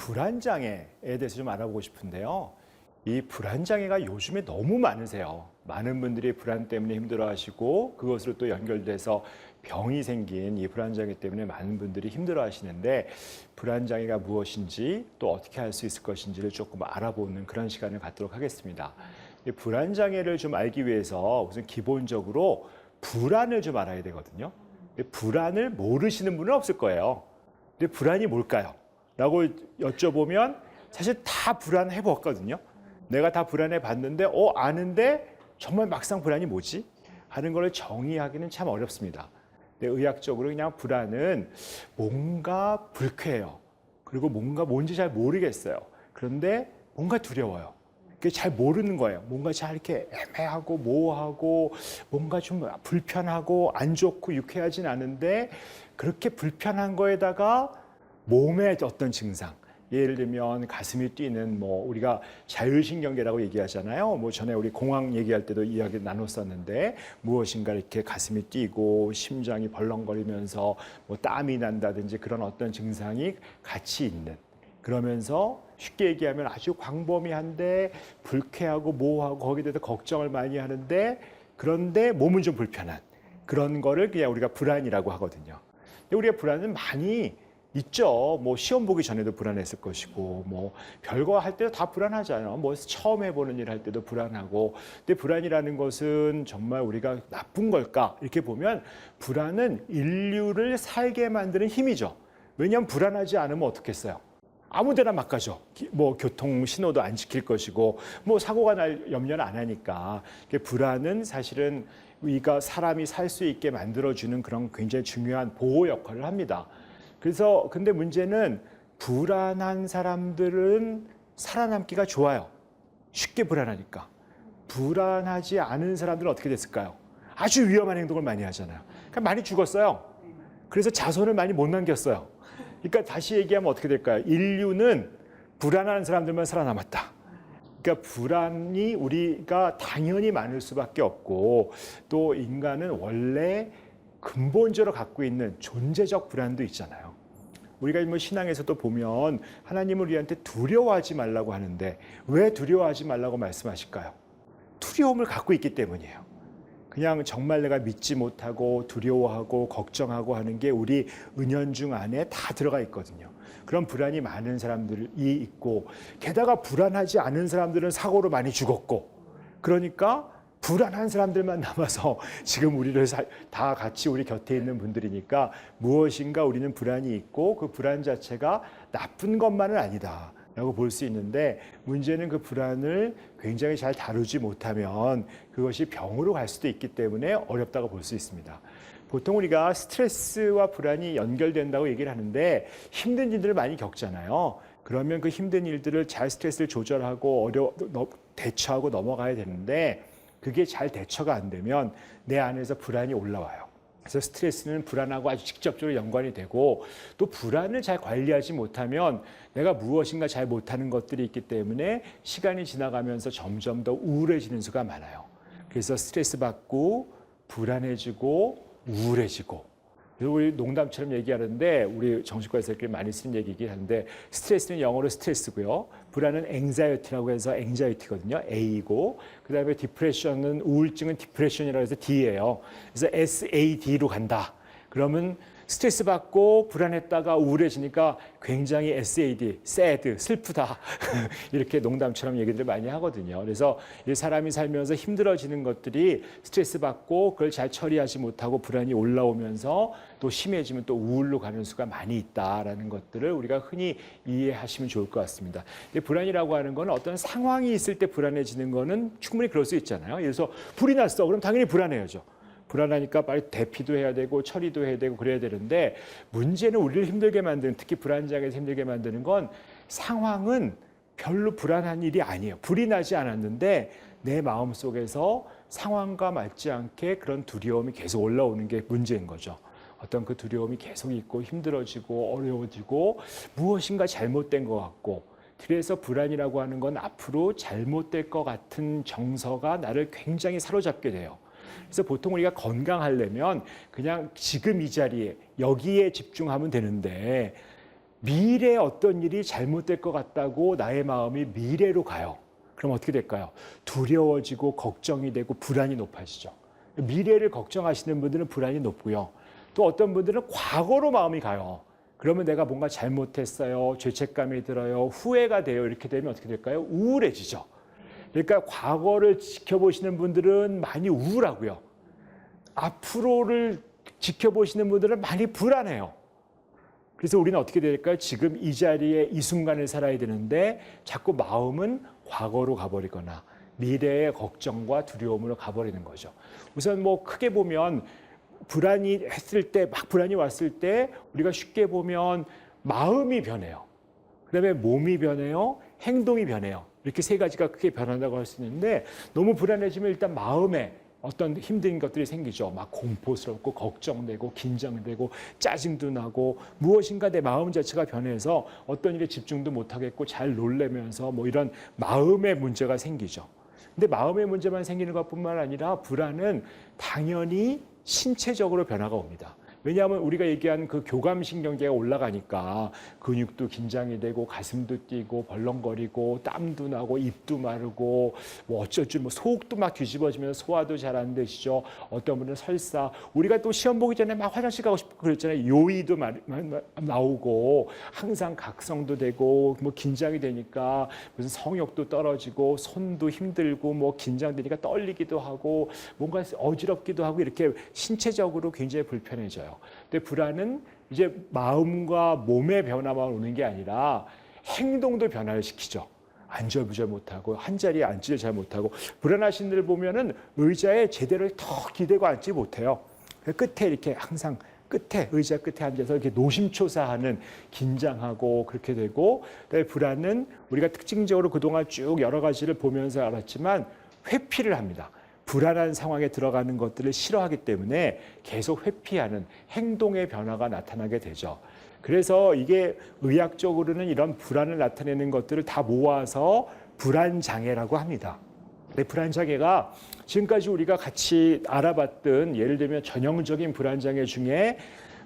불안장애에 대해서 좀 알아보고 싶은데요. 이 불안장애가 요즘에 너무 많으세요. 많은 분들이 불안 때문에 힘들어하시고 그것으로 또 연결돼서 병이 생긴 이 불안장애 때문에 많은 분들이 힘들어하시는데 불안장애가 무엇인지 또 어떻게 할 수 있을 것인지를 조금 알아보는 그런 시간을 갖도록 하겠습니다. 이 불안장애를 좀 알기 위해서 우선 기본적으로 불안을 좀 알아야 되거든요. 불안을 모르시는 분은 없을 거예요. 근데 불안이 뭘까요? 라고 여쭤보면 사실 다 불안해 봤거든요. 내가 다 불안해 봤는데 아는데 정말 막상 불안이 뭐지? 하는 걸 정의하기는 참 어렵습니다. 근데 의학적으로 그냥 불안은 뭔가 불쾌해요. 그리고 뭔가 뭔지 잘 모르겠어요. 그런데 뭔가 두려워요. 그게 잘 모르는 거예요. 뭔가 잘 이렇게 애매하고 모호하고 뭔가 좀 불편하고 안 좋고 유쾌하진 않은데 그렇게 불편한 거에다가 몸의 어떤 증상, 예를 들면 가슴이 뛰는 우리가 자율신경계라고 얘기하잖아요. 전에 우리 공황 얘기할 때도 이야기 나눴었는데 무엇인가 이렇게 가슴이 뛰고 심장이 벌렁거리면서 땀이 난다든지 그런 어떤 증상이 같이 있는, 그러면서 쉽게 얘기하면 아주 광범위한데 불쾌하고 모호하고 거기에 대해서 걱정을 많이 하는데 그런데 몸은 좀 불편한 그런 거를 그냥 우리가 불안이라고 하거든요. 근데 우리가 불안은 많이 있죠. 시험 보기 전에도 불안했을 것이고, 별거 할 때도 다 불안하잖아요. 처음 해보는 일 할 때도 불안하고. 근데 불안이라는 것은 정말 우리가 나쁜 걸까? 이렇게 보면 불안은 인류를 살게 만드는 힘이죠. 왜냐하면 불안하지 않으면 어떻겠어요? 아무 데나 막 가죠. 교통 신호도 안 지킬 것이고, 사고가 날 염려는 안 하니까. 불안은 사실은 우리가 사람이 살 수 있게 만들어주는 그런 굉장히 중요한 보호 역할을 합니다. 그래서 근데 문제는 불안한 사람들은 살아남기가 좋아요. 쉽게 불안하니까. 불안하지 않은 사람들은 어떻게 됐을까요? 아주 위험한 행동을 많이 하잖아요. 그러니까 많이 죽었어요. 그래서 자손을 많이 못 남겼어요. 그러니까 다시 얘기하면 어떻게 될까요? 인류는 불안한 사람들만 살아남았다. 그러니까 불안이 우리가 당연히 많을 수밖에 없고 또 인간은 원래 근본적으로 갖고 있는 존재적 불안도 있잖아요. 우리가 신앙에서도 보면 하나님은 우리한테 두려워하지 말라고 하는데 왜 두려워하지 말라고 말씀하실까요? 두려움을 갖고 있기 때문이에요. 그냥 정말 내가 믿지 못하고 두려워하고 걱정하고 하는 게 우리 은연중 안에 다 들어가 있거든요. 그런 불안이 많은 사람들이 있고 게다가 불안하지 않은 사람들은 사고로 많이 죽었고 그러니까 불안한 사람들만 남아서 지금 우리를 다 같이 우리 곁에 있는 분들이니까 무엇인가 우리는 불안이 있고 그 불안 자체가 나쁜 것만은 아니다 라고 볼 수 있는데 문제는 그 불안을 굉장히 잘 다루지 못하면 그것이 병으로 갈 수도 있기 때문에 어렵다고 볼 수 있습니다. 보통 우리가 스트레스와 불안이 연결된다고 얘기를 하는데 힘든 일들을 많이 겪잖아요. 그러면 그 힘든 일들을 잘 스트레스를 조절하고 대처하고 넘어가야 되는데 그게 잘 대처가 안 되면 내 안에서 불안이 올라와요. 그래서 스트레스는 불안하고 아주 직접적으로 연관이 되고 또 불안을 잘 관리하지 못하면 내가 무엇인가 잘 못하는 것들이 있기 때문에 시간이 지나가면서 점점 더 우울해지는 수가 많아요. 그래서 스트레스 받고 불안해지고 우울해지고 그리고 우리 농담처럼 얘기하는데 우리 정신과에서끼리 많이 쓰는 얘기이긴 한데 스트레스는 영어로 스트레스고요. 불안은 anxiety라고 해서 anxiety거든요. A이고 그다음에 디프레션은 우울증은 디프레션이라고 해서 D예요. 그래서 SAD로 간다. 그러면 스트레스 받고 불안했다가 우울해지니까 굉장히 SAD, sad, 슬프다. 이렇게 농담처럼 얘기들을 많이 하거든요. 그래서 이 사람이 살면서 힘들어지는 것들이 스트레스 받고 그걸 잘 처리하지 못하고 불안이 올라오면서 또 심해지면 또 우울로 가는 수가 많이 있다라는 것들을 우리가 흔히 이해하시면 좋을 것 같습니다. 불안이라고 하는 건 어떤 상황이 있을 때 불안해지는 거는 충분히 그럴 수 있잖아요. 예를 들어서 불이 났어. 그럼 당연히 불안해야죠. 불안하니까 빨리 대피도 해야 되고 처리도 해야 되고 그래야 되는데 문제는 우리를 힘들게 만드는 특히 불안장애에서 힘들게 만드는 건 상황은 별로 불안한 일이 아니에요. 불이 나지 않았는데 내 마음속에서 상황과 맞지 않게 그런 두려움이 계속 올라오는 게 문제인 거죠. 어떤 그 두려움이 계속 있고 힘들어지고 어려워지고 무엇인가 잘못된 것 같고 그래서 불안이라고 하는 건 앞으로 잘못될 것 같은 정서가 나를 굉장히 사로잡게 돼요. 그래서 보통 우리가 건강하려면 그냥 지금 이 자리에 여기에 집중하면 되는데 미래에 어떤 일이 잘못될 것 같다고 나의 마음이 미래로 가요. 그럼 어떻게 될까요? 두려워지고 걱정이 되고 불안이 높아지죠. 미래를 걱정하시는 분들은 불안이 높고요. 또 어떤 분들은 과거로 마음이 가요. 그러면 내가 뭔가 잘못했어요. 죄책감이 들어요. 후회가 돼요. 이렇게 되면 어떻게 될까요? 우울해지죠. 그러니까 과거를 지켜보시는 분들은 많이 우울하고요. 앞으로를 지켜보시는 분들은 많이 불안해요. 그래서 우리는 어떻게 될까요? 지금 이 자리에 이 순간을 살아야 되는데 자꾸 마음은 과거로 가버리거나 미래의 걱정과 두려움으로 가버리는 거죠. 우선 뭐 크게 보면 불안이 했을 때, 막 불안이 왔을 때 우리가 쉽게 보면 마음이 변해요. 그다음에 몸이 변해요. 행동이 변해요. 이렇게 세 가지가 크게 변한다고 할 수 있는데 너무 불안해지면 일단 마음에 어떤 힘든 것들이 생기죠. 막 공포스럽고 걱정되고 긴장되고 짜증도 나고 무엇인가 내 마음 자체가 변해서 어떤 일에 집중도 못하겠고 잘 놀래면서 뭐 이런 마음의 문제가 생기죠. 근데 마음의 문제만 생기는 것뿐만 아니라 불안은 당연히 신체적으로 변화가 옵니다. 왜냐하면 우리가 얘기한 그 교감신경계가 올라가니까 근육도 긴장이 되고 가슴도 뛰고 벌렁거리고 땀도 나고 입도 마르고 뭐 어쩔 줄 뭐 속도 막 뒤집어지면서 소화도 잘 안 되시죠. 어떤 분은 설사 우리가 또 시험 보기 전에 막 화장실 가고 싶고 그랬잖아요. 요의도 나오고 항상 각성도 되고 뭐 긴장이 되니까 무슨 성욕도 떨어지고 손도 힘들고 뭐 긴장되니까 떨리기도 하고 뭔가 어지럽기도 하고 이렇게 신체적으로 굉장히 불편해져요. 근데 불안은 이제 마음과 몸의 변화만 오는 게 아니라 행동도 변화를 시키죠. 안절부절 못하고 한자리에 앉지를 잘 못하고 불안하신 분들 보면은 의자에 제대로 턱 기대고 앉지 못해요. 끝에 이렇게 항상 의자 끝에 앉아서 이렇게 노심초사하는 긴장하고 그렇게 되고 그다음에 불안은 우리가 특징적으로 그동안 쭉 여러 가지를 보면서 알았지만 회피를 합니다. 불안한 상황에 들어가는 것들을 싫어하기 때문에 계속 회피하는 행동의 변화가 나타나게 되죠. 그래서 이게 의학적으로는 이런 불안을 나타내는 것들을 다 모아서 불안장애라고 합니다. 근데 불안장애가 지금까지 우리가 같이 알아봤던 예를 들면 전형적인 불안장애 중에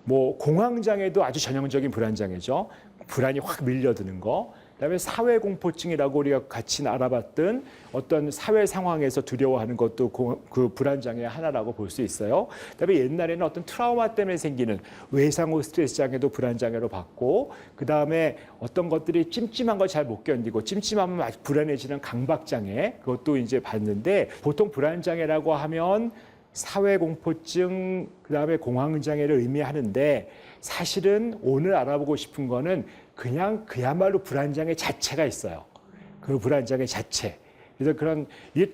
뭐 공황장애도 아주 전형적인 불안장애죠. 불안이 확 밀려드는 거. 그다음에 사회공포증이라고 우리가 같이 알아봤던 어떤 사회 상황에서 두려워하는 것도 그 불안장애 하나라고 볼 수 있어요. 그다음에 옛날에는 어떤 트라우마 때문에 생기는 외상후 스트레스 장애도 불안장애로 봤고 그다음에 어떤 것들이 찜찜한 걸 잘 못 견디고 찜찜하면 아주 불안해지는 강박장애 그것도 이제 봤는데 보통 불안장애라고 하면 사회공포증 그다음에 공황장애를 의미하는데 사실은 오늘 알아보고 싶은 거는 그냥 그야말로 불안장애 자체가 있어요. 그 불안장애 자체. 그래서 그런 이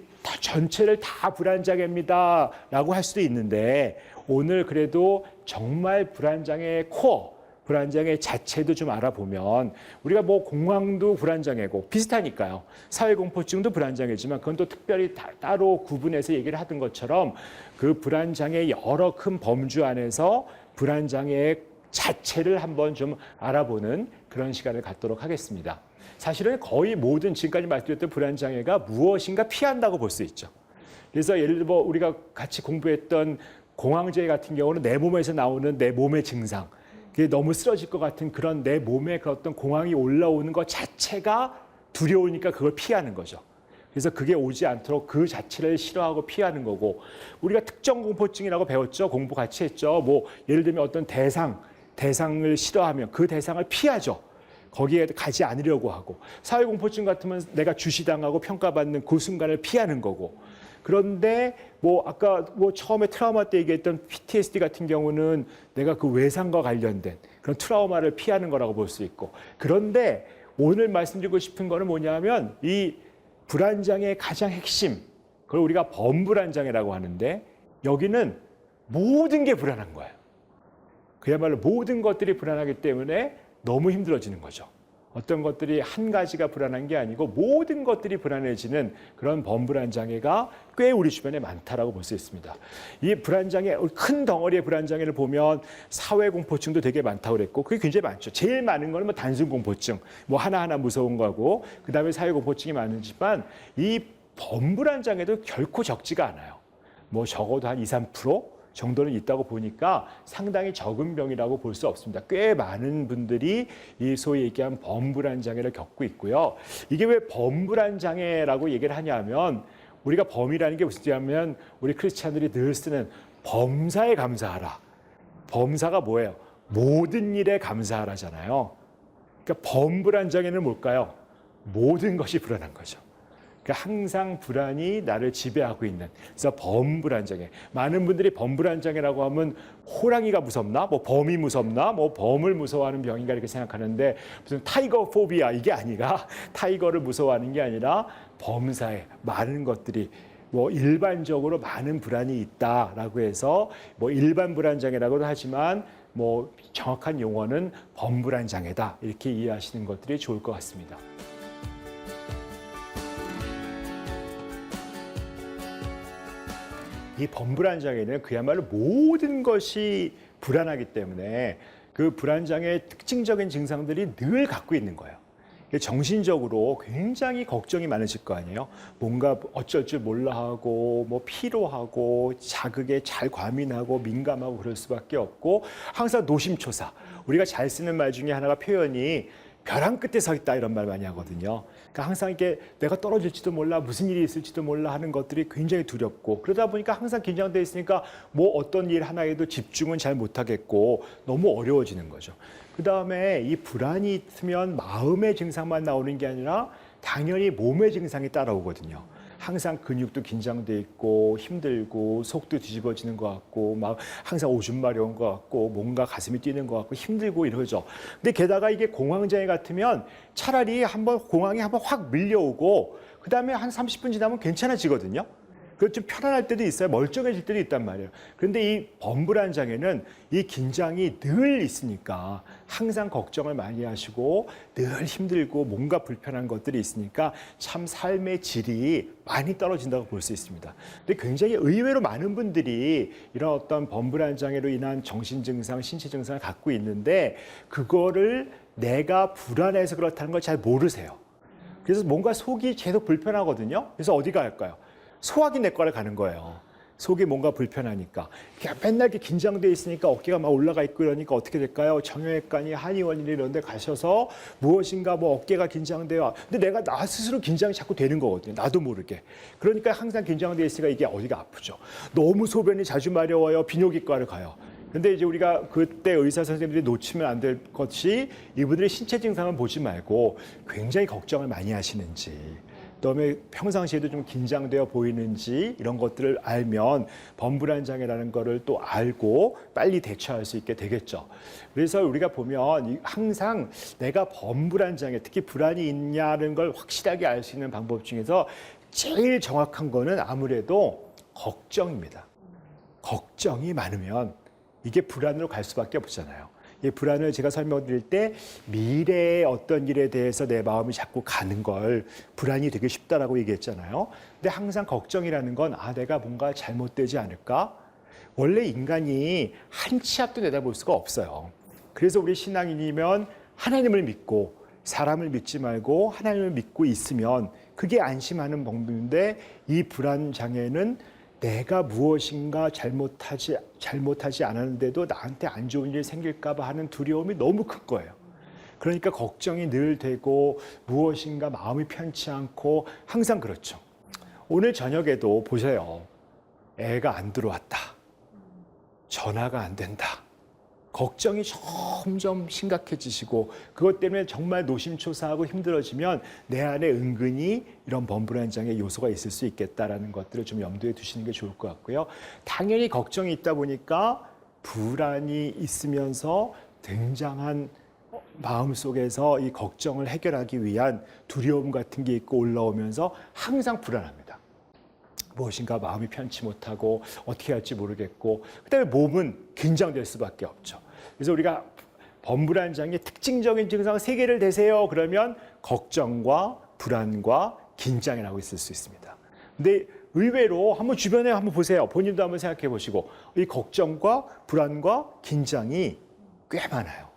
전체를 다 불안장애입니다라고 할 수도 있는데 오늘 그래도 정말 불안장애의 코어, 불안장애 자체도 좀 알아보면 우리가 뭐 공황도 불안장애고 비슷하니까요. 사회공포증도 불안장애지만 그건 또 특별히 따로 구분해서 얘기를 하던 것처럼 그 불안장애 여러 큰 범주 안에서 불안장애의 자체를 한번 좀 알아보는 그런 시간을 갖도록 하겠습니다. 사실은 거의 모든 지금까지 말씀드렸던 불안장애가 무엇인가 피한다고 볼 수 있죠. 그래서 예를 들어 우리가 같이 공부했던 공황장애 같은 경우는 내 몸에서 나오는 내 몸의 증상, 그게 너무 쓰러질 것 같은 그런 내 몸에 그 어떤 공황이 올라오는 것 자체가 두려우니까 그걸 피하는 거죠. 그래서 그게 오지 않도록 그 자체를 싫어하고 피하는 거고 우리가 특정 공포증이라고 배웠죠. 공부 같이 했죠. 뭐 예를 들면 어떤 대상을 싫어하면 그 대상을 피하죠. 거기에 가지 않으려고 하고 사회공포증 같으면 내가 주시당하고 평가받는 그 순간을 피하는 거고 그런데 뭐 아까 뭐 처음에 트라우마 때 얘기했던 PTSD 같은 경우는 내가 그 외상과 관련된 그런 트라우마를 피하는 거라고 볼 수 있고 그런데 오늘 말씀드리고 싶은 거는 뭐냐면 이 불안장애의 가장 핵심 그걸 우리가 범불안장애라고 하는데 여기는 모든 게 불안한 거예요. 그야말로 모든 것들이 불안하기 때문에 너무 힘들어지는 거죠. 어떤 것들이 한 가지가 불안한 게 아니고 모든 것들이 불안해지는 그런 범불안장애가 꽤 우리 주변에 많다라고 볼 수 있습니다. 이 불안장애, 큰 덩어리의 불안장애를 보면 사회공포증도 되게 많다고 그랬고 그게 굉장히 많죠. 제일 많은 거는 뭐 단순공포증, 뭐 하나하나 무서운 거고 그다음에 사회공포증이 많지만 이 범불안장애도 결코 적지가 않아요. 뭐 적어도 한 2, 3%? 정도는 있다고 보니까 상당히 적은 병이라고 볼 수 없습니다. 꽤 많은 분들이 이 소위 얘기한 범불안 장애를 겪고 있고요. 이게 왜 범불안 장애라고 얘기를 하냐면 우리가 범이라는 게 무슨 뜻이냐면 우리 크리스찬들이 늘 쓰는 범사에 감사하라. 범사가 뭐예요? 모든 일에 감사하라잖아요. 그러니까 범불안 장애는 뭘까요? 모든 것이 불안한 거죠. 그러니까 항상 불안이 나를 지배하고 있는. 그래서 범불안 장애. 많은 분들이 범불안 장애라고 하면 호랑이가 무섭나? 뭐 범이 무섭나? 뭐 범을 무서워하는 병인가 이렇게 생각하는데 무슨 타이거 포비아 이게 아니라 타이거를 무서워하는 게 아니라 범사에 많은 것들이 뭐 일반적으로 많은 불안이 있다라고 해서 뭐 일반 불안 장애라고도 하지만 뭐 정확한 용어는 범불안 장애다 이렇게 이해하시는 것들이 좋을 것 같습니다. 이 범불안 장애는 그야말로 모든 것이 불안하기 때문에 그 불안 장애의 특징적인 증상들이 늘 갖고 있는 거예요. 정신적으로 굉장히 걱정이 많으실 거 아니에요. 뭔가 어쩔 줄 몰라 하고 뭐 피로하고 자극에 잘 과민하고 민감하고 그럴 수밖에 없고 항상 노심초사. 우리가 잘 쓰는 말 중에 하나가 표현이 벼랑 끝에 서 있다 이런 말 많이 하거든요. 그러니까 항상 이게 내가 떨어질지도 몰라 무슨 일이 있을지도 몰라 하는 것들이 굉장히 두렵고 그러다 보니까 항상 긴장돼 있으니까 뭐 어떤 일 하나에도 집중은 잘 못하겠고 너무 어려워지는 거죠. 그다음에 이 불안이 있으면 마음의 증상만 나오는 게 아니라 당연히 몸의 증상이 따라오거든요. 항상 근육도 긴장돼 있고 힘들고 속도 뒤집어지는 것 같고 막 항상 오줌 마려운 것 같고 뭔가 가슴이 뛰는 것 같고 힘들고 이러죠. 근데 게다가 이게 공황장애 같으면 차라리 공황이 한번 확 밀려오고 그다음에 한 30분 지나면 괜찮아지거든요. 그 좀 편안할 때도 있어요. 멀쩡해질 때도 있단 말이에요. 그런데 이 범불안 장애는 이 긴장이 늘 있으니까 항상 걱정을 많이 하시고 늘 힘들고 뭔가 불편한 것들이 있으니까 참 삶의 질이 많이 떨어진다고 볼 수 있습니다. 근데 굉장히 의외로 많은 분들이 이런 어떤 범불안 장애로 인한 정신 증상, 신체 증상을 갖고 있는데 그거를 내가 불안해서 그렇다는 걸 잘 모르세요. 그래서 뭔가 속이 계속 불편하거든요. 그래서 어디가 할까요? 소화기 내과를 가는 거예요. 속이 뭔가 불편하니까. 맨날 이렇게 긴장돼 있으니까 어깨가 막 올라가 있고 이러니까 어떻게 될까요? 정형외과니 한의원이니 이런 데 가셔서 무엇인가 뭐 어깨가 긴장돼요. 근데 내가 나 스스로 긴장이 자꾸 되는 거거든요. 나도 모르게. 그러니까 항상 긴장돼 있으니까 이게 어디가 아프죠. 너무 소변이 자주 마려워요. 비뇨기과를 가요. 근데 이제 우리가 그때 의사 선생님들이 놓치면 안 될 것이 이분들의 신체 증상을 보지 말고 굉장히 걱정을 많이 하시는지 그다음에 평상시에도 좀 긴장되어 보이는지 이런 것들을 알면 범불안 장애라는 거를 또 알고 빨리 대처할 수 있게 되겠죠. 그래서 우리가 보면 항상 내가 범불안 장애, 특히 불안이 있냐는 걸 확실하게 알 수 있는 방법 중에서 제일 정확한 거는 아무래도 걱정입니다. 걱정이 많으면 이게 불안으로 갈 수밖에 없잖아요. 이 불안을 제가 설명드릴 때 미래의 어떤 일에 대해서 내 마음이 자꾸 가는 걸 불안이 되게 쉽다라고 얘기했잖아요. 근데 항상 걱정이라는 건 내가 뭔가 잘못되지 않을까? 원래 인간이 한 치 앞도 내다볼 수가 없어요. 그래서 우리 신앙인이면 하나님을 믿고 사람을 믿지 말고 하나님을 믿고 있으면 그게 안심하는 방법인데 이 불안 장애는 내가 무엇인가 잘못하지 않았는데도 나한테 안 좋은 일이 생길까 봐 하는 두려움이 너무 큰 거예요. 그러니까 걱정이 늘 되고 무엇인가 마음이 편치 않고 항상 그렇죠. 오늘 저녁에도 보세요. 애가 안 들어왔다. 전화가 안 된다. 걱정이 점점 심각해지시고 그것 때문에 정말 노심초사하고 힘들어지면 내 안에 은근히 이런 범불안 장애 요소가 있을 수 있겠다라는 것들을 좀 염두에 두시는 게 좋을 것 같고요. 당연히 걱정이 있다 보니까 불안이 있으면서 등장한 마음속에서 이 걱정을 해결하기 위한 두려움 같은 게 있고 올라오면서 항상 불안합니다. 무엇인가 마음이 편치 못하고 어떻게 할지 모르겠고 그다음에 몸은 긴장될 수밖에 없죠. 그래서 우리가 범불안 장애 특징적인 증상 3개를 대세요. 그러면 걱정과 불안과 긴장이라고 있을 수 있습니다. 근데 의외로 한번 주변에 한번 보세요. 본인도 한번 생각해 보시고 이 걱정과 불안과 긴장이 꽤 많아요.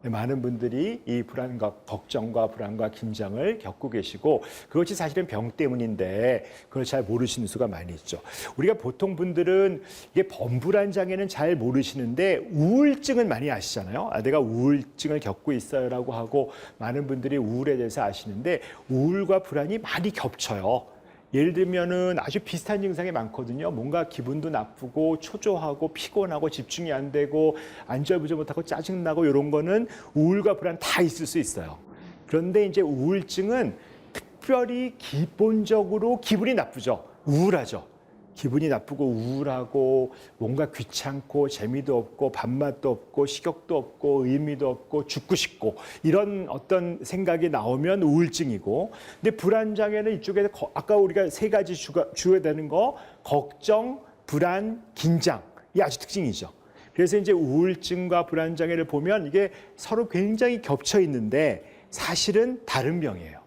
많은 분들이 이 불안과 걱정과 불안과 긴장을 겪고 계시고 그것이 사실은 병 때문인데 그걸 잘 모르시는 수가 많이 있죠. 우리가 보통 분들은 이게 범불안 장애는 잘 모르시는데 우울증은 많이 아시잖아요. 내가 우울증을 겪고 있어요라고 하고 많은 분들이 우울에 대해서 아시는데 우울과 불안이 많이 겹쳐요. 예를 들면은 아주 비슷한 증상이 많거든요. 뭔가 기분도 나쁘고 초조하고 피곤하고 집중이 안 되고 안절부절 못하고 짜증나고 이런 거는 우울과 불안 다 있을 수 있어요. 그런데 이제 우울증은 특별히 기본적으로 기분이 나쁘죠. 우울하죠. 기분이 나쁘고 우울하고 뭔가 귀찮고 재미도 없고 밥맛도 없고 식욕도 없고 의미도 없고 죽고 싶고 이런 어떤 생각이 나오면 우울증이고, 근데 불안장애는 이쪽에 아까 우리가 세 가지 주어야 되는 거 걱정, 불안, 긴장 이 아주 특징이죠. 그래서 이제 우울증과 불안장애를 보면 이게 서로 굉장히 겹쳐 있는데 사실은 다른 병이에요.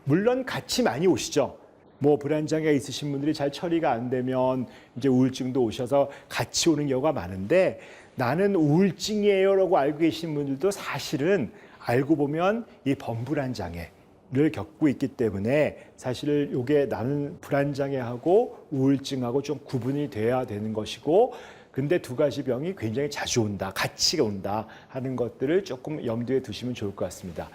물론 같이 많이 오시죠. 뭐 불안장애가 있으신 분들이 잘 처리가 안 되면 이제 우울증도 오셔서 같이 오는 경우가 많은데, 나는 우울증이에요라고 알고 계신 분들도 사실은 알고 보면 이 범불안장애를 겪고 있기 때문에 사실 이게 나는 불안장애하고 우울증하고 좀 구분이 돼야 되는 것이고, 근데 두 가지 병이 굉장히 자주 온다, 같이 온다 하는 것들을 조금 염두에 두시면 좋을 것 같습니다.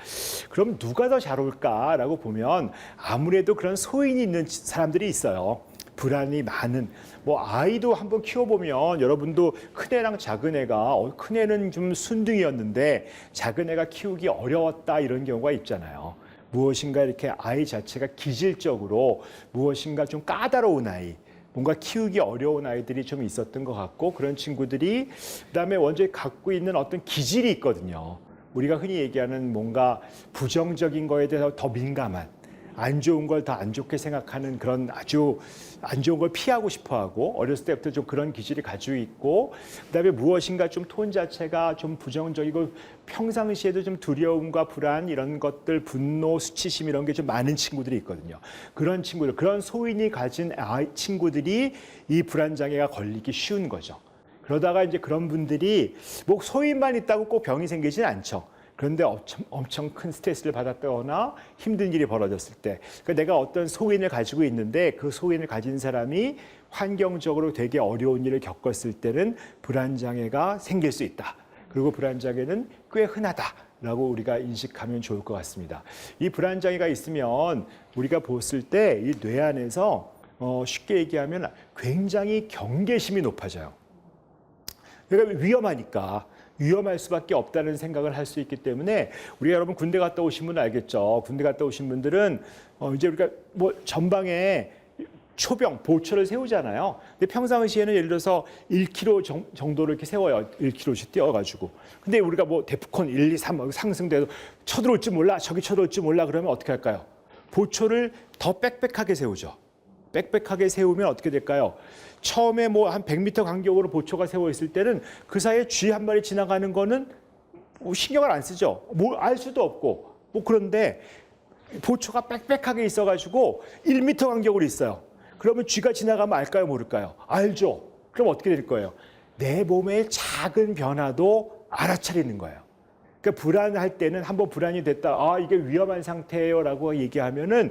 그럼 누가 더 잘 올까라고 보면 아무래도 그런 소인이 있는 사람들이 있어요. 불안이 많은, 뭐 아이도 한번 키워보면 여러분도 큰애랑 작은애가 큰애는 좀 순둥이였는데 작은애가 키우기 어려웠다 이런 경우가 있잖아요. 무엇인가 이렇게 아이 자체가 기질적으로 무엇인가 좀 까다로운 아이, 뭔가 키우기 어려운 아이들이 좀 있었던 것 같고, 그런 친구들이 그다음에 원래 갖고 있는 어떤 기질이 있거든요. 우리가 흔히 얘기하는 뭔가 부정적인 거에 대해서 더 민감한, 안 좋은 걸 더 안 좋게 생각하는 그런 아주 안 좋은 걸 피하고 싶어하고 어렸을 때부터 좀 그런 기질이 가지고 있고, 그다음에 무엇인가 좀 톤 자체가 좀 부정적이고 평상시에도 좀 두려움과 불안 이런 것들, 분노, 수치심 이런 게 좀 많은 친구들이 있거든요. 그런 친구들, 그런 소인이 가진 친구들이 이 불안장애가 걸리기 쉬운 거죠. 그러다가 이제 그런 분들이 뭐 소인만 있다고 꼭 병이 생기진 않죠. 그런데 엄청 큰 스트레스를 받았거나 힘든 일이 벌어졌을 때, 그러니까 내가 어떤 소인을 가지고 있는데 그 소인을 가진 사람이 환경적으로 되게 어려운 일을 겪었을 때는 불안장애가 생길 수 있다. 그리고 불안장애는 꽤 흔하다라고 우리가 인식하면 좋을 것 같습니다. 이 불안장애가 있으면 우리가 봤을 때 이 뇌 안에서 쉽게 얘기하면 굉장히 경계심이 높아져요. 그러니까 위험하니까. 위험할 수밖에 없다는 생각을 할 수 있기 때문에, 우리가 여러분 군대 갔다 오신 분은 알겠죠. 군대 갔다 오신 분들은 이제 우리가 뭐 전방에 초병, 보초를 세우잖아요. 근데 평상시에는 예를 들어서 1km 정도를 이렇게 세워요. 1km씩 뛰어가지고. 근데 우리가 뭐 데프콘 1, 2, 3 상승돼도 쳐들어올 줄 몰라, 저기 쳐들어올 줄 몰라 그러면 어떻게 할까요? 보초를 더 빽빽하게 세우죠. 빽빽하게 세우면 어떻게 될까요? 처음에 뭐 한 100m 간격으로 보초가 세워 있을 때는 그 사이에 쥐 한 마리 지나가는 거는 신경을 안 쓰죠. 뭘 알 수도 없고. 뭐 그런데 보초가 빽빽하게 있어가지고 1m 간격으로 있어요. 그러면 쥐가 지나가면 알까요, 모를까요? 알죠. 그럼 어떻게 될 거예요? 내 몸의 작은 변화도 알아차리는 거예요. 그러니까 불안할 때는 한번 불안이 됐다, 이게 위험한 상태예요라고 얘기하면은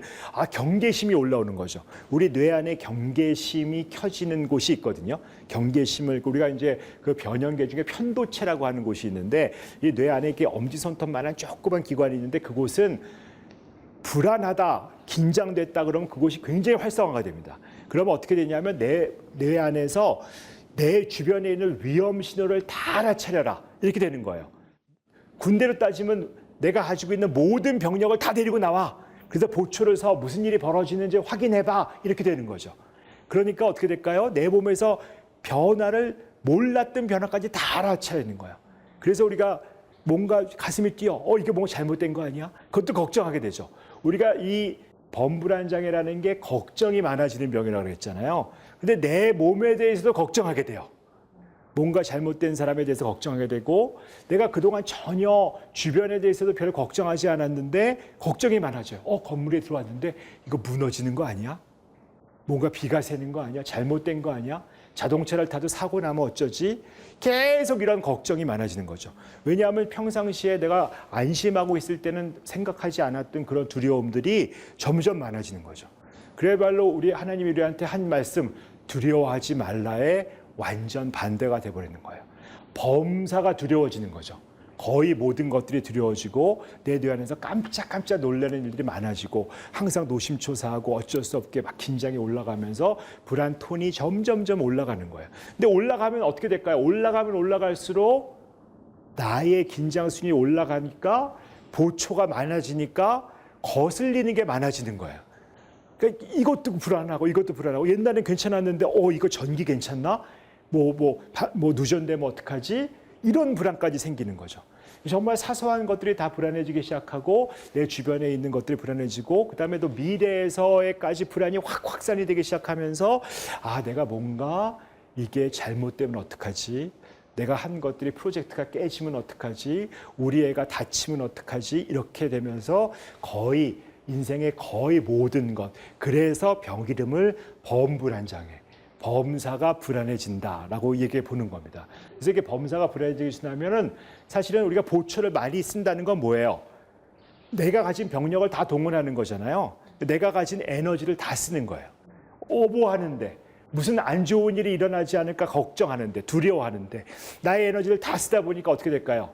경계심이 올라오는 거죠. 우리 뇌 안에 경계심이 켜지는 곳이 있거든요. 경계심을 우리가 이제 그 변형계 중에 편도체라고 하는 곳이 있는데, 이 뇌 안에 이렇게 엄지손톱만한 조그만 기관이 있는데 그곳은 불안하다, 긴장됐다 그러면 그곳이 굉장히 활성화가 됩니다. 그러면 어떻게 되냐면 뇌 안에서 내 주변에 있는 위험 신호를 다 알아차려라 이렇게 되는 거예요. 군대로 따지면 내가 가지고 있는 모든 병력을 다 데리고 나와. 그래서 보초를 서 무슨 일이 벌어지는지 확인해봐. 이렇게 되는 거죠. 그러니까 어떻게 될까요? 내 몸에서 변화를, 몰랐던 변화까지 다 알아차리는 거예요. 그래서 우리가 뭔가 가슴이 뛰어. 이게 뭔가 잘못된 거 아니야? 그것도 걱정하게 되죠. 우리가 이 범불안장애라는 게 걱정이 많아지는 병이라고 그랬잖아요. 근데 내 몸에 대해서도 걱정하게 돼요. 뭔가 잘못된 사람에 대해서 걱정하게 되고, 내가 그동안 전혀 주변에 대해서도 별 걱정하지 않았는데 걱정이 많아져요. 건물에 들어왔는데 이거 무너지는 거 아니야? 뭔가 비가 새는 거 아니야? 잘못된 거 아니야? 자동차를 타도 사고 나면 어쩌지? 계속 이런 걱정이 많아지는 거죠. 왜냐하면 평상시에 내가 안심하고 있을 때는 생각하지 않았던 그런 두려움들이 점점 많아지는 거죠. 그래야말로 우리 하나님이 우리한테 한 말씀, 두려워하지 말라의 완전 반대가 돼버리는 거예요. 범사가 두려워지는 거죠. 거의 모든 것들이 두려워지고 내 뇌 안에서 깜짝깜짝 놀라는 일들이 많아지고 항상 노심초사하고 어쩔 수 없게 막 긴장이 올라가면서 불안 톤이 점점점 올라가는 거예요. 근데 올라가면 어떻게 될까요? 올라가면 올라갈수록 나의 긴장 수준이 올라가니까 보초가 많아지니까 거슬리는 게 많아지는 거예요. 그러니까 이것도 불안하고 이것도 불안하고 옛날엔 괜찮았는데 이거 전기 괜찮나? 뭐 누전되면 어떡하지? 이런 불안까지 생기는 거죠. 정말 사소한 것들이 다 불안해지기 시작하고 내 주변에 있는 것들이 불안해지고 그다음에 또 미래에서까지 불안이 확 확산이 되기 시작하면서 내가 뭔가 이게 잘못되면 어떡하지? 내가 한 것들이 프로젝트가 깨지면 어떡하지? 우리 애가 다치면 어떡하지? 이렇게 되면서 거의 인생의 거의 모든 것. 그래서 병 이름을 범불안장애. 범사가 불안해진다라고 얘기해 보는 겁니다. 그래서 이게 범사가 불안해지면은 사실은 우리가 보초를 많이 쓴다는 건 뭐예요? 내가 가진 병력을 다 동원하는 거잖아요. 내가 가진 에너지를 다 쓰는 거예요. 오보하는데 무슨 안 좋은 일이 일어나지 않을까 걱정하는데 두려워하는데 나의 에너지를 다 쓰다 보니까 어떻게 될까요?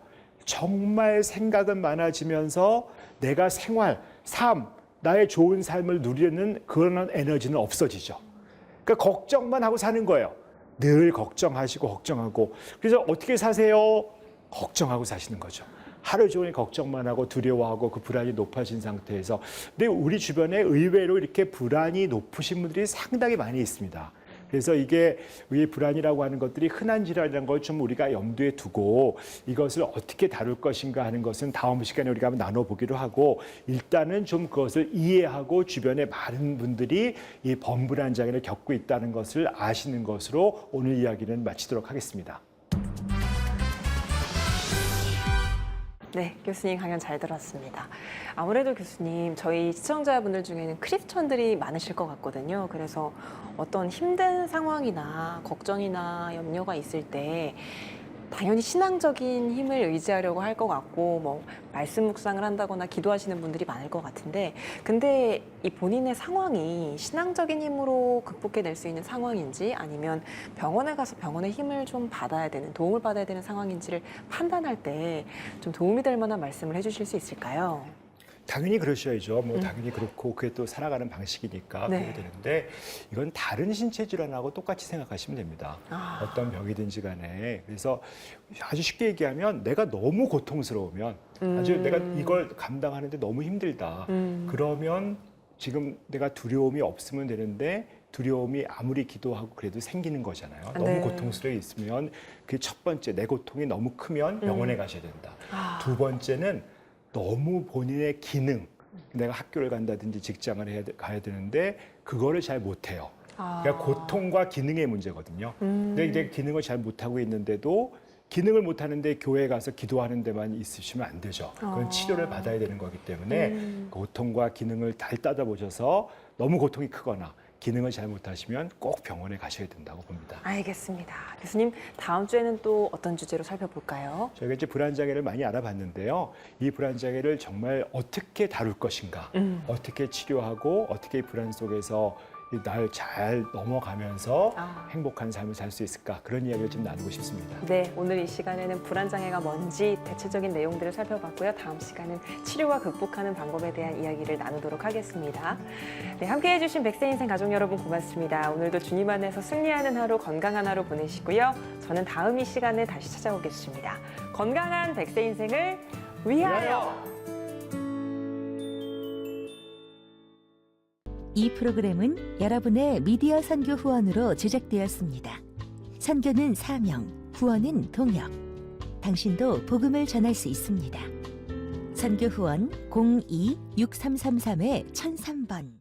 정말 생각은 많아지면서 내가 생활, 삶, 나의 좋은 삶을 누리는 그런 에너지는 없어지죠. 그러니까 걱정만 하고 사는 거예요. 늘 걱정하시고 걱정하고. 그래서 어떻게 사세요? 걱정하고 사시는 거죠. 하루 종일 걱정만 하고 두려워하고 그 불안이 높아진 상태에서. 근데 우리 주변에 의외로 이렇게 불안이 높으신 분들이 상당히 많이 있습니다. 그래서 이게 이 불안이라고 하는 것들이 흔한 질환이라는 걸 좀 우리가 염두에 두고 이것을 어떻게 다룰 것인가 하는 것은 다음 시간에 우리가 한번 나눠보기로 하고 일단은 좀 그것을 이해하고 주변에 많은 분들이 이 범불안 장애를 겪고 있다는 것을 아시는 것으로 오늘 이야기는 마치도록 하겠습니다. 네, 교수님 강연 잘 들었습니다. 아무래도 교수님, 저희 시청자분들 중에는 크리스천들이 많으실 것 같거든요. 그래서 어떤 힘든 상황이나 걱정이나 염려가 있을 때 당연히 신앙적인 힘을 의지하려고 할 것 같고 뭐 말씀 묵상을 한다거나 기도하시는 분들이 많을 것 같은데 근데 이 본인의 상황이 신앙적인 힘으로 극복해낼 수 있는 상황인지 아니면 병원에 가서 병원의 힘을 좀 받아야 되는 도움을 받아야 되는 상황인지를 판단할 때 좀 도움이 될 만한 말씀을 해주실 수 있을까요? 당연히 그러셔야죠. 당연히 그렇고 그게 또 살아가는 방식이니까 네. 그래야 되는데 이건 다른 신체 질환하고 똑같이 생각하시면 됩니다. 어떤 병이든지 간에. 그래서 아주 쉽게 얘기하면 내가 너무 고통스러우면 아주 내가 이걸 감당하는데 너무 힘들다. 그러면 지금 내가 두려움이 없으면 되는데 두려움이 아무리 기도하고 그래도 생기는 거잖아요. 너무 네. 고통스러워 있으면 그 첫 번째 내 고통이 너무 크면 병원에 가셔야 된다. 두 번째는 너무 본인의 기능, 내가 학교를 간다든지 직장을 가야 되는데 그거를 잘 못해요. 그러니까 고통과 기능의 문제거든요. 근데 이제 기능을 잘 못하고 있는데도 기능을 못하는데 교회 가서 기도하는 데만 있으시면 안 되죠. 그건 치료를 받아야 되는 거기 때문에 고통과 기능을 잘 따져보셔서 너무 고통이 크거나 기능을 잘 못하시면 꼭 병원에 가셔야 된다고 봅니다. 알겠습니다. 교수님, 다음 주에는 또 어떤 주제로 살펴볼까요? 저희가 이제 불안장애를 많이 알아봤는데요. 이 불안장애를 정말 어떻게 다룰 것인가, 어떻게 치료하고 어떻게 이 불안 속에서 날 잘 넘어가면서 행복한 삶을 살 수 있을까 그런 이야기를 좀 나누고 싶습니다. 네, 오늘 이 시간에는 불안장애가 뭔지 대체적인 내용들을 살펴봤고요. 다음 시간은 치료와 극복하는 방법에 대한 이야기를 나누도록 하겠습니다. 네, 함께해 주신 백세인생 가족 여러분 고맙습니다. 오늘도 주님 안에서 승리하는 하루, 건강한 하루 보내시고요. 저는 다음 이 시간에 다시 찾아오겠습니다. 건강한 백세인생을 위하여! 이 프로그램은 여러분의 미디어 선교 후원으로 제작되었습니다. 선교는 사명, 후원은 동역. 당신도 복음을 전할 수 있습니다. 선교 후원 02-6333-1003번